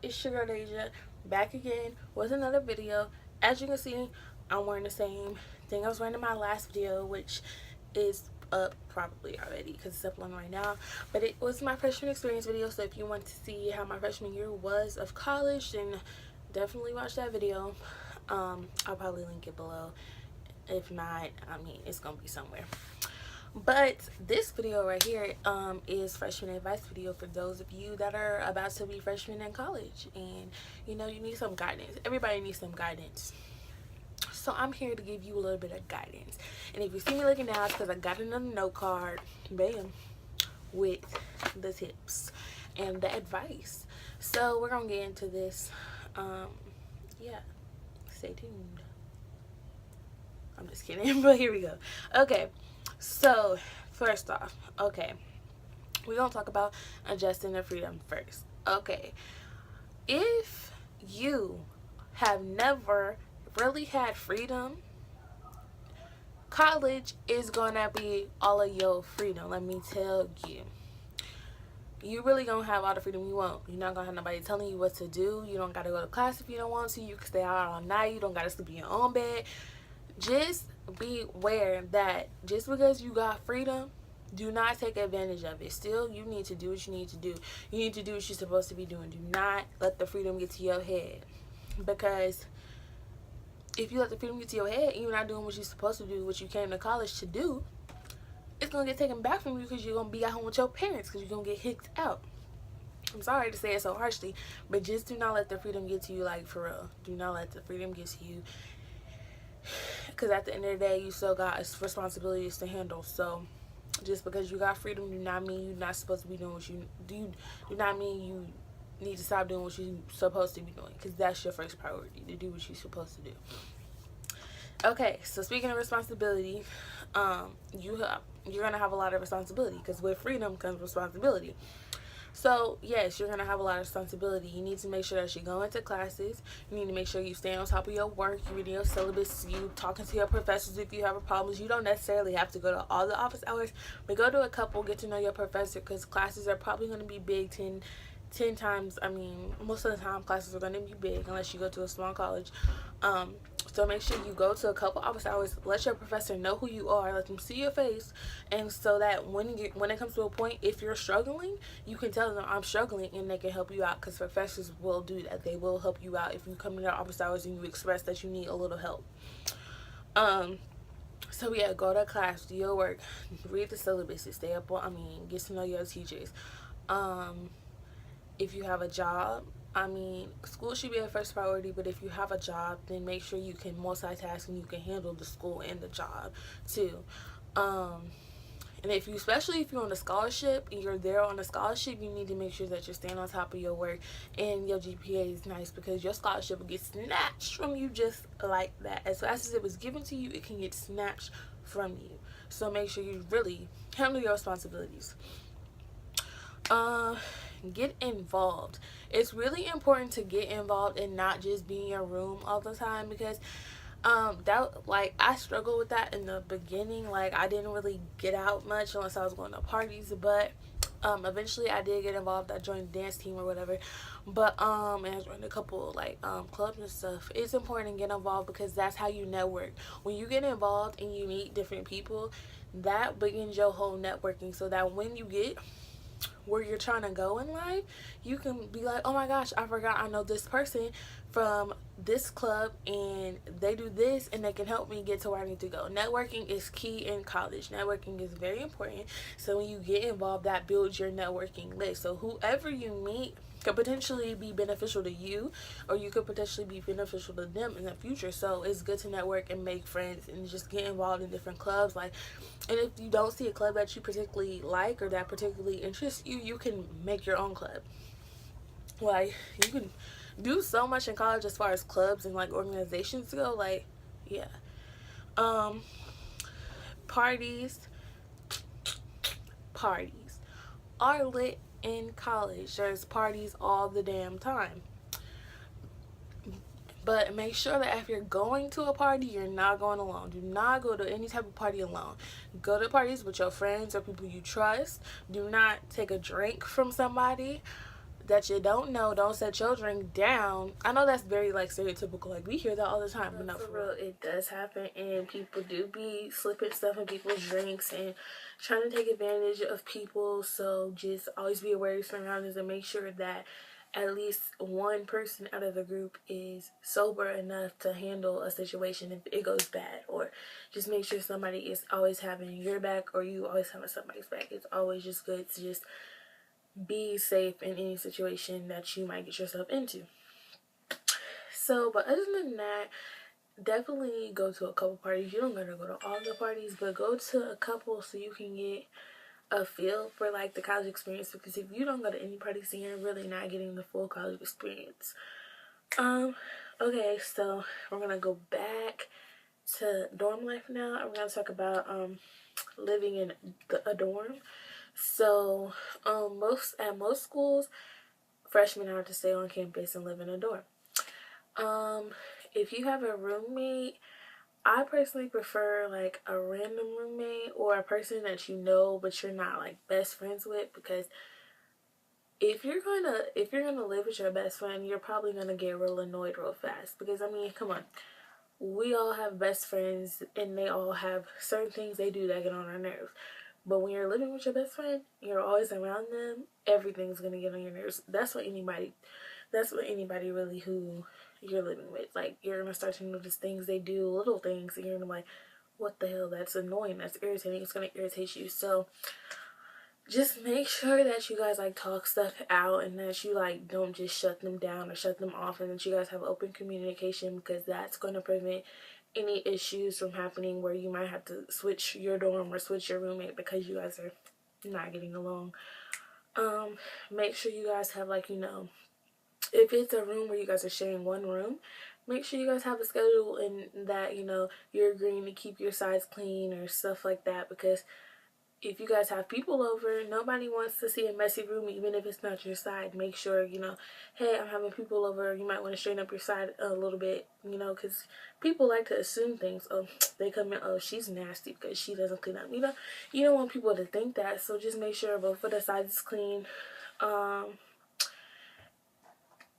It's your girl Deja, back again with another video. As you can see, I'm wearing the same thing I was wearing in my last video, which is up probably already because it's uploading right now. But it was my freshman experience video, so if you want to see how my freshman year was of college, then definitely watch that video. I'll probably link it below. If not, I mean, it's gonna be somewhere. But this video right here is freshman advice video for those of you that are about to be freshmen in college, and you know you need some guidance. Everybody needs some guidance, so I'm here to give you a little bit of guidance. And if you see me looking down, it's because I got another note card, bam, with the tips and the advice. So we're gonna get into this. Yeah, stay tuned. I'm just kidding, but here we go. Okay, so first off, okay, we're gonna talk about adjusting to freedom first. Okay, if you have never really had freedom, college is gonna be all of your freedom. Let me tell you, you really gonna have all the freedom you want. You're not gonna have nobody telling you what to do. You don't gotta go to class if you don't want to. You can stay out all night. You don't gotta sleep in your own bed. Just be aware that just because you got freedom, do not take advantage of it. Still, you need to do what you need to do. You need to do what you're supposed to be doing. Do not let the freedom get to your head, because if you let the freedom get to your head and you're not doing what you're supposed to do, what you came to college to do, it's gonna get taken back from you because you're gonna be at home with your parents, because you're gonna get kicked out. I'm sorry to say it so harshly, but just do not let the freedom get to you, like, for real. Do not let the freedom get to you, because at the end of the day, you still got responsibilities to handle. So just because you got freedom do not mean you're not supposed to be doing what you do. Do not mean you need to stop doing what you're supposed to be doing, because that's your first priority, to do what you're supposed to do. Okay, so speaking of responsibility, you're gonna have a lot of responsibility, because with freedom comes responsibility. So yes, you're gonna have a lot of responsibility. You need to make sure that you go into classes. You need to make sure you stay on top of your work, you reading your syllabus, you talking to your professors if you have a problem. You don't necessarily have to go to all the office hours, but go to a couple, get to know your professor, because classes are probably gonna be big 10 times. I mean, most of the time classes are going to be big unless you go to a small college. So make sure you go to a couple office hours. Let your professor know who you are. Let them see your face, and so that when it comes to a point, if you're struggling, you can tell them I'm struggling, and they can help you out, because professors will do that. They will help you out if you come to their office hours and you express that you need a little help. So yeah, go to class, do your work, read the syllabus, stay up on, get to know your teachers. If you have a job, school should be a first priority, but if you have a job, then make sure you can multitask and you can handle the school and the job too. And especially if you're on a scholarship and you're there on a scholarship, you need to make sure that you're staying on top of your work and your GPA is nice, because your scholarship will get snatched from you just like that. As fast as it was given to you, it can get snatched from you. So make sure you really handle your responsibilities. Get involved. It's really important to get involved and not just be in your room all the time, because I struggled with that in the beginning. Like, I didn't really get out much unless I was going to parties, but eventually I did get involved. I joined the dance team or whatever, but and I joined a couple clubs and stuff. It's important to get involved, because that's how you network. When you get involved and you meet different people, that begins your whole networking, so that when you get where you're trying to go in life, you can be like, oh my gosh, I forgot I know this person from this club and they do this and they can help me get to where I need to go. Networking is key in college. Networking is very important. So when you get involved, that builds your networking list. So whoever you meet could potentially be beneficial to you, or you could potentially be beneficial to them in the future. So it's good to network and make friends and just get involved in different clubs. And if you don't see a club that you particularly like or that particularly interests you, you can make your own club. You can do so much in college as far as clubs and organizations go. Yeah. Parties are lit in college. There's parties all the damn time. But make sure that if you're going to a party, you're not going alone. Do not go to any type of party alone. Go to parties with your friends or people you trust. Do not take a drink from somebody. that you don't know, don't set your drink down. I know that's very like stereotypical, like we hear that all the time, but no, for real, it does happen, and people do be slipping stuff in people's drinks and trying to take advantage of people. So just always be aware of your surroundings and make sure that at least one person out of the group is sober enough to handle a situation if it goes bad, or just make sure somebody is always having your back or you always having somebody's back. It's always just good to just be safe in any situation that you might get yourself into. So, but other than that, definitely go to a couple parties. You don't gotta go to all the parties, but go to a couple so you can get a feel for like the college experience, because if you don't go to any parties, then you're really not getting the full college experience. Okay, so we're gonna go back to dorm life now. I'm gonna talk about living in a dorm. So most schools, freshmen are to stay on campus and live in a dorm. If you have a roommate, I personally prefer like a random roommate or a person that you know but you're not like best friends with, because if you're gonna live with your best friend, you're probably gonna get real annoyed real fast. Because I mean, come on, we all have best friends and they all have certain things they do that get on our nerves. But when you're living with your best friend, you're always around them, everything's gonna get on your nerves. That's what anybody really who you're living with. Like, you're gonna start to notice things they do, little things, and you're gonna be like, what the hell, that's annoying, that's irritating, it's gonna irritate you. So just make sure that you guys like talk stuff out and that you like don't just shut them down or shut them off, and that you guys have open communication, because that's going to prevent any issues from happening where you might have to switch your dorm or switch your roommate because you guys are not getting along. Make sure you guys have like, if it's a room where you guys are sharing one room, make sure you guys have a schedule and that, you're agreeing to keep your sides clean or stuff like that, because if you guys have people over, nobody wants to see a messy room, even if it's not your side. Make sure, hey, I'm having people over, you might want to straighten up your side a little bit, because people like to assume things. Oh, they come in, oh, she's nasty because she doesn't clean up. You don't want people to think that, so just make sure both of the sides is clean. And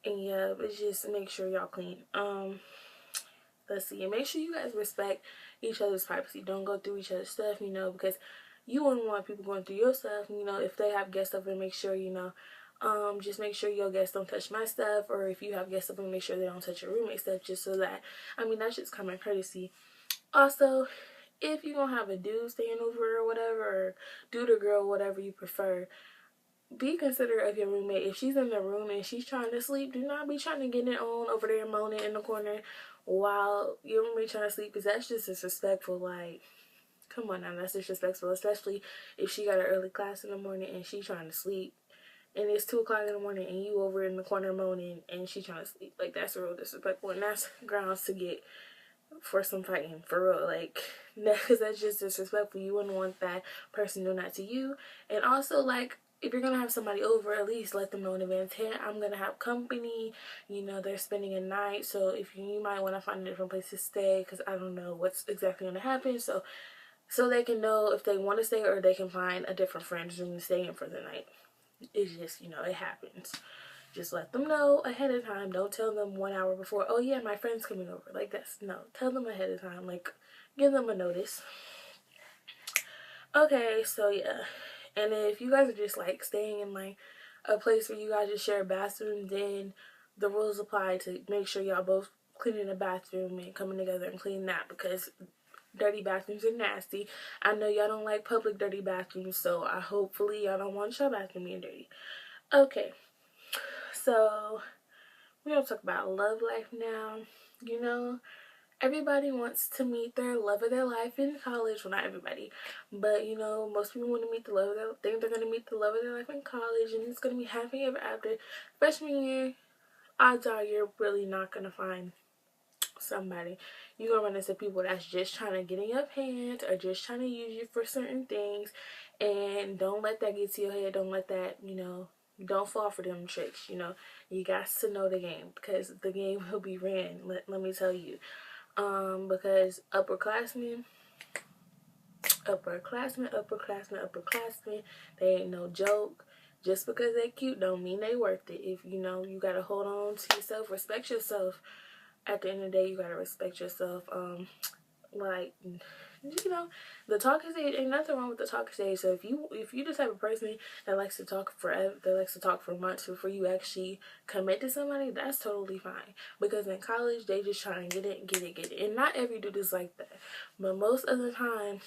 yeah, but just make sure y'all clean. Let's see, and make sure you guys respect each other's privacy. Don't go through each other's stuff, because you wouldn't want people going through your stuff. If they have guests over, make sure, just make sure your guests don't touch my stuff, or if you have guests over, make sure they don't touch your roommate stuff, just so that, that's just common courtesy. Also, if you're gonna have a dude staying over or whatever, or dude or girl, whatever you prefer, be considerate of your roommate. If she's in the room and she's trying to sleep, do not be trying to get it on over there moaning in the corner while your roommate trying to sleep, because that's just disrespectful. Like, come on now, that's disrespectful, especially if she got an early class in the morning and she trying to sleep, and it's 2 o'clock in the morning and you over in the corner moaning and she trying to sleep. Like, that's real disrespectful, and that's grounds to get for some fighting, for real. Like, because that's just disrespectful. You wouldn't want that person doing that to you. And also, like, if you're gonna have somebody over, at least let them know in advance, hey, I'm gonna have company, they're spending a night, so if you might want to find a different place to stay, because I don't know what's exactly gonna happen, so they can know if they want to stay, or they can find a different friend's room to stay in for the night. It's just, it happens. Just let them know ahead of time. Don't tell them 1 hour before, oh yeah, my friend's coming over. Like, that's, no. Tell them ahead of time. Like, give them a notice. Okay, so yeah. And then if you guys are just like staying in like a place where you guys just share a bathroom, then the rules apply to make sure y'all both cleaning the bathroom and coming together and cleaning that, because dirty bathrooms are nasty. I know y'all don't like public dirty bathrooms, so hopefully y'all don't want your bathroom being dirty. Okay, so we're gonna talk about love life now. Everybody wants to meet their love of their life in college. Well, not everybody, but most people want to meet the love of their, think they're gonna meet the love of their life in college, and it's gonna be happy ever after. Freshman year, odds are you're really not gonna find somebody. You're gonna run into people that's just trying to get in your pants or just trying to use you for certain things, and don't let that get to your head. Don't let that, don't fall for them tricks. You got to know the game, because the game will be ran. Let me tell you. Because upperclassmen, they ain't no joke. Just because they cute don't mean they worth it. If you know, you gotta hold on to yourself, respect yourself. At the end of the day, you gotta respect yourself. Like, you know, the talking stage, ain't nothing wrong with the talking stage. So if you the type of person that likes to talk forever, that likes to talk for months before you actually commit to somebody, that's totally fine. Because in college, they just try and get it. And not every dude is like that, but most of the time,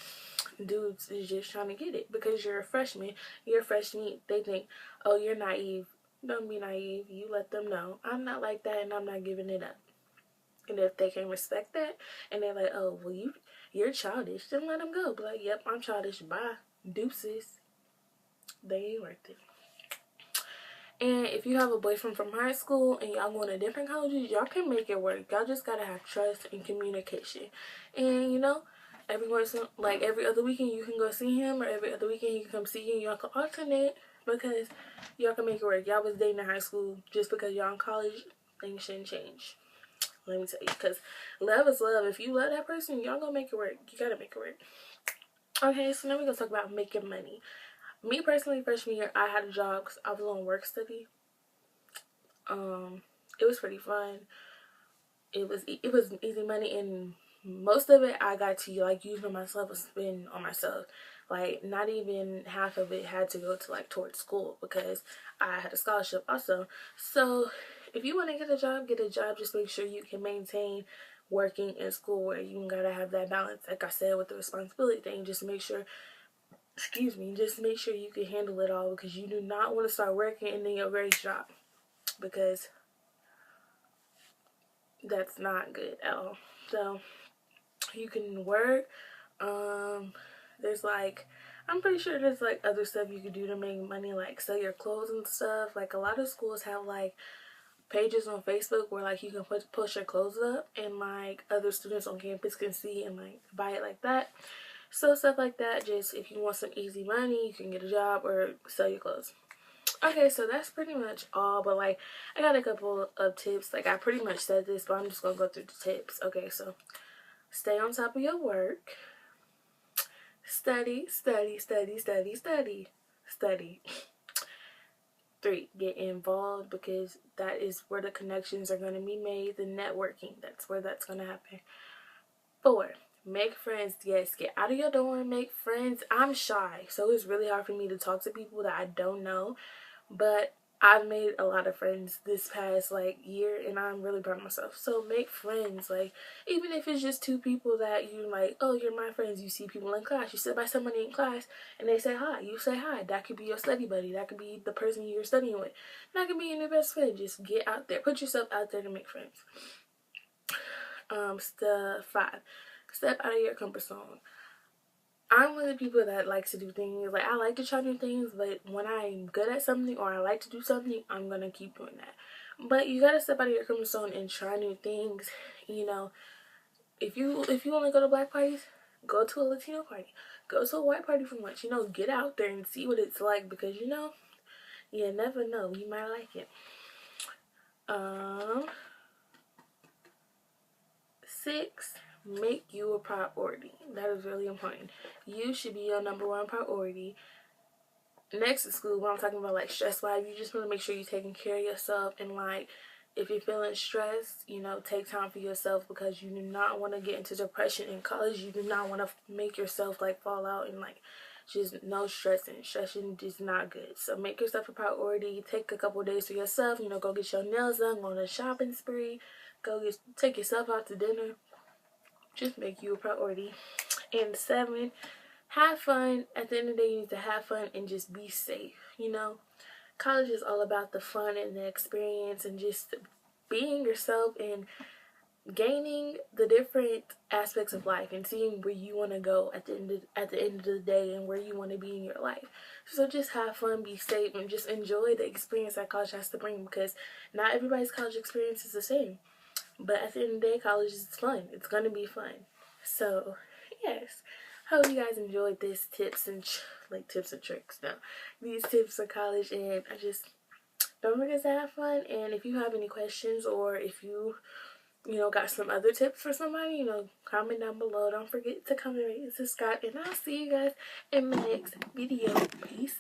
dudes is just trying to get it because you're a freshman. You're a freshman. They think, oh, you're naive. Don't be naive. You let them know I'm not like that, and I'm not giving it up. And if they can respect that, and they're like, oh, well, you're childish, then let them go. Be like, yep, I'm childish. Bye. Deuces. They ain't worth it. And if you have a boyfriend from high school and y'all going to different colleges, y'all can make it work. Y'all just gotta have trust and communication. And you know, every other weekend you can go see him, or every other weekend he can come see you. Y'all can alternate because y'all can make it work. Y'all was dating in high school. Just because y'all in college, things shouldn't change. Let me tell you, because love is love. If you love that person, y'all gonna make it work. You gotta make it work. Okay, so now we're gonna talk about making money. Me personally, freshman year, I had a job because I was on work study. It was pretty fun. It was easy money, and most of it I got to like use for myself and spend on myself. Like, not even half of it had to go to like towards school because I had a scholarship also. So if you want to get a job, get a job. Just make sure you can maintain working in school, where you gotta have that balance. Like I said, with the responsibility thing, just make sure, just make sure you can handle it all, because you do not want to start working and then your grades drop, because that's not good at all. So you can work. There's like, I'm pretty sure there's like other stuff you could do to make money, like sell your clothes and stuff. Like, a lot of schools have like pages on Facebook where like you can push your clothes up, and like other students on campus can see and like buy it like that. So stuff like that. Just if you want some easy money, you can get a job or sell your clothes. Okay, so that's pretty much all, but like I got a couple of tips. Like, I pretty much said this, but I'm just gonna go through the tips. Okay, so stay on top of your work. Study. 3, get involved, because that is where the connections are going to be made. The networking, that's where that's going to happen. 4, make friends. Yes, get out of your dorm, make friends. I'm shy, so it's really hard for me to talk to people that I don't know, but I've made a lot of friends this past like year, and I'm really proud of myself. So make friends, like, even if it's just 2 people that you like, oh, you're my friends. You see people in class, you sit by somebody in class and they say hi, you say hi. That could be your study buddy, that could be the person you're studying with, that could be your best friend. Just get out there, put yourself out there to make friends. 5, step out of your comfort zone. I'm one of the people that likes to do things. Like, I like to try new things, but when I'm good at something or I like to do something, I'm gonna keep doing that. But you gotta step out of your comfort zone and try new things. You know, if you only go to black parties, go to a Latino party, go to a white party for lunch. You know, get out there and see what it's like, because you know, you never know, you might like it. 6, make you a priority. That is really important. You should be your number 1 priority. Next to school, when I'm talking about like stress wise, you just want to make sure you're taking care of yourself, and like, if you're feeling stressed, you know, take time for yourself, because you do not want to get into depression in college. You do not want to make yourself like fall out, and like, just no stressing. Stressing is not good. So make yourself a priority. Take a couple days for yourself. You know, go get your nails done, go on a shopping spree, take yourself out to dinner. Just make you a priority. And 7, have fun. At the end of the day, you need to have fun and just be safe. You know, college is all about the fun and the experience and just being yourself and gaining the different aspects of life and seeing where you want to go at the end of the day, and where you want to be in your life. So just have fun, be safe, and just enjoy the experience that college has to bring, because not everybody's college experience is the same. But at the end of the day, college is fun. It's gonna be fun. So yes, hope you guys enjoyed this tips and tricks. No, these tips for college, and I just don't forget to have fun. And if you have any questions, or if you got some other tips for somebody, comment down below. Don't forget to comment, rate, and subscribe, and I'll see you guys in my next video. Peace.